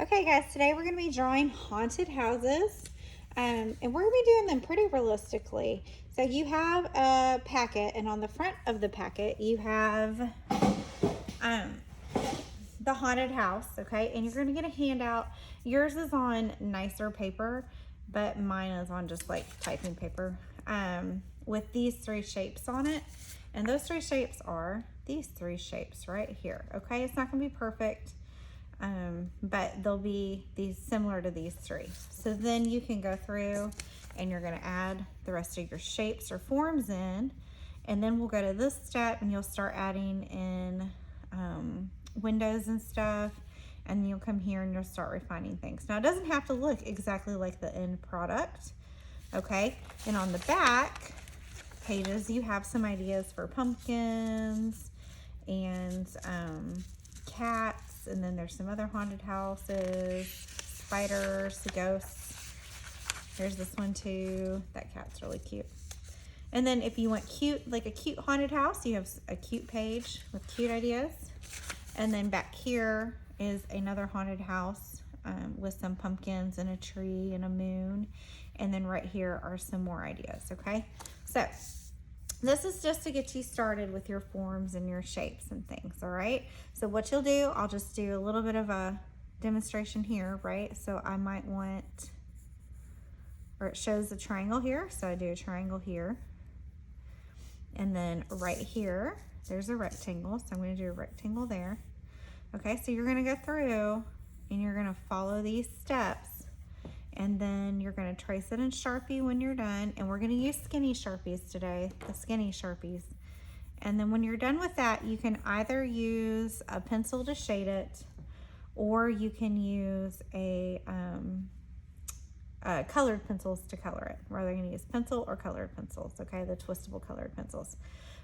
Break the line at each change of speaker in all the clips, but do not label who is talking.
Okay guys, today we're going to be drawing haunted houses, and we're going to be doing them pretty realistically. So you have a packet, and on the front of the packet you have the haunted house, okay? And you're going to get a handout. Yours is on nicer paper, but mine is on just like typing paper with these three shapes on it. And those three shapes are these three shapes right here, okay? It's not going to be perfect. But they'll be these similar to these three. So then you can go through and you're going to add the rest of your shapes or forms in, and then we'll go to this step and you'll start adding in windows and stuff, and you'll come here and you'll start refining things. Now it doesn't have to look exactly like the end product, okay? And on the back pages you have some ideas for pumpkins and cats, and then there's some other haunted houses, spiders, ghosts. There's this one too. That cat's really cute. And then if you want cute, like a cute haunted house, you have a cute page with cute ideas. And then back here is another haunted house with some pumpkins and a tree and a moon. And then right here are some more ideas, okay? So this is just to get you started with your forms and your shapes and things, all right? So what you'll do, I'll just do a little bit of a demonstration here, right? So I might want, or it shows the triangle here, so I do a triangle here. And then right here, there's a rectangle, so I'm gonna do a rectangle there. Okay, so you're gonna go through and you're gonna follow these steps, and then you're going to trace it in Sharpie when you're done. And we're going to use skinny Sharpies today, the skinny Sharpies. And then when you're done with that, you can either use a pencil to shade it, or you can use a colored pencils to color it. We're either going to use pencil or colored pencils, okay, the twistable colored pencils.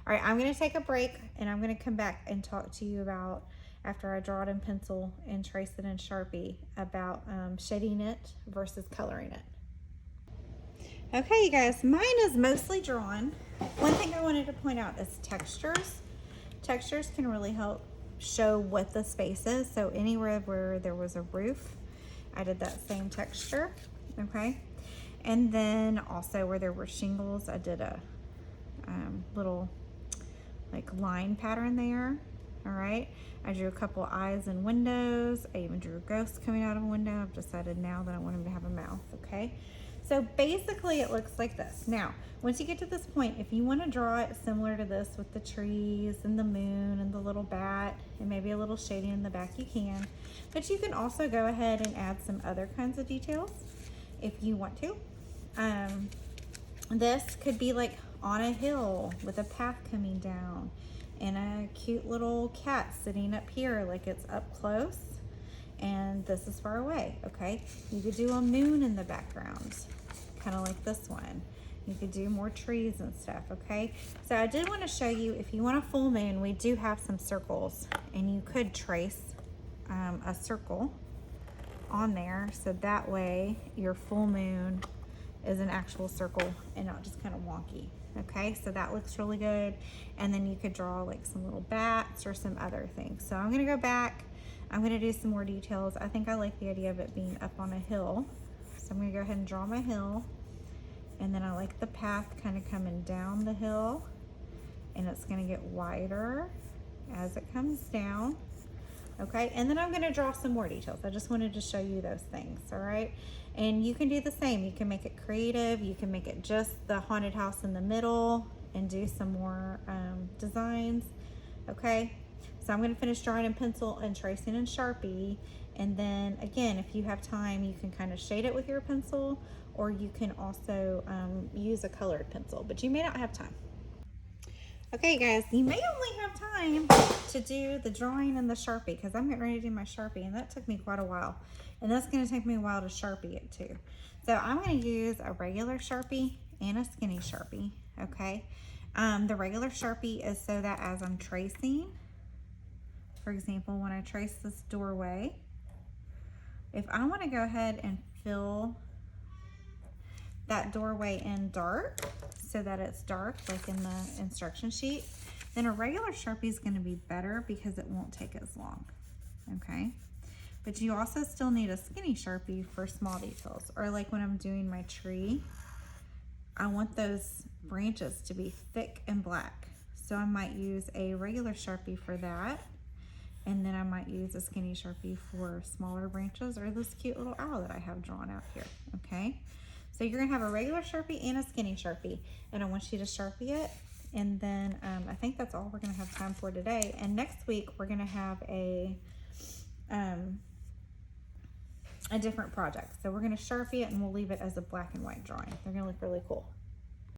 All right, I'm going to take a break, and I'm going to come back and talk to you about, after I draw it in pencil and trace it in Sharpie, about shading it versus coloring it. Okay, you guys, mine is mostly drawn. One thing I wanted to point out is textures. Textures can really help show what the space is. So anywhere where there was a roof, I did that same texture, okay? And then also where there were shingles, I did a little like line pattern there. All right, I drew a couple eyes and windows. I even drew a ghost coming out of a window. I've decided now that I want him to have a mouth, okay? So basically it looks like this. Now, once you get to this point, if you want to draw it similar to this with the trees and the moon and the little bat and maybe a little shading in the back, you can. But you can also go ahead and add some other kinds of details if you want to. This could be like on a hill with a path coming down, and a cute little cat sitting up here like it's up close, and this is far away, okay? You could do a moon in the background, kind of like this one. You could do more trees and stuff, okay? So I did want to show you, if you want a full moon, we do have some circles, and you could trace a circle on there, so that way your full moon is an actual circle and not just kind of wonky. Okay, so that looks really good. And then you could draw like some little bats or some other things. So I'm gonna go back, I'm gonna do some more details. I think I like the idea of it being up on a hill. So I'm gonna go ahead and draw my hill. And then I like the path kind of coming down the hill, and it's gonna get wider as it comes down. Okay, and then I'm gonna draw some more details. I just wanted to show you those things, all right? And you can do the same. You can make it creative. You can make it just the haunted house in the middle and do some more designs, okay? So I'm gonna finish drawing in pencil and tracing in Sharpie. And then again, if you have time, you can kind of shade it with your pencil, or you can also use a colored pencil, but you may not have time. Okay guys, you may only have time to do the drawing and the Sharpie, because I'm getting ready to do my Sharpie, and that took me quite a while. And that's gonna take me a while to Sharpie it too. So I'm gonna use a regular Sharpie and a skinny Sharpie, okay? The regular Sharpie is so that as I'm tracing, for example, when I trace this doorway, if I wanna go ahead and fill that doorway in dark, so that it's dark like in the instruction sheet, then a regular Sharpie is going to be better because it won't take as long, okay? But you also still need a skinny Sharpie for small details. Or like when I'm doing my tree, I want those branches to be thick and black. So I might use a regular Sharpie for that. And then I might use a skinny Sharpie for smaller branches or this cute little owl that I have drawn out here, okay? So you're gonna have a regular Sharpie and a skinny Sharpie, and I want you to Sharpie it. And then I think that's all we're gonna have time for today. And next week we're gonna have a different project. So we're gonna Sharpie it and we'll leave it as a black and white drawing. They're gonna look really cool.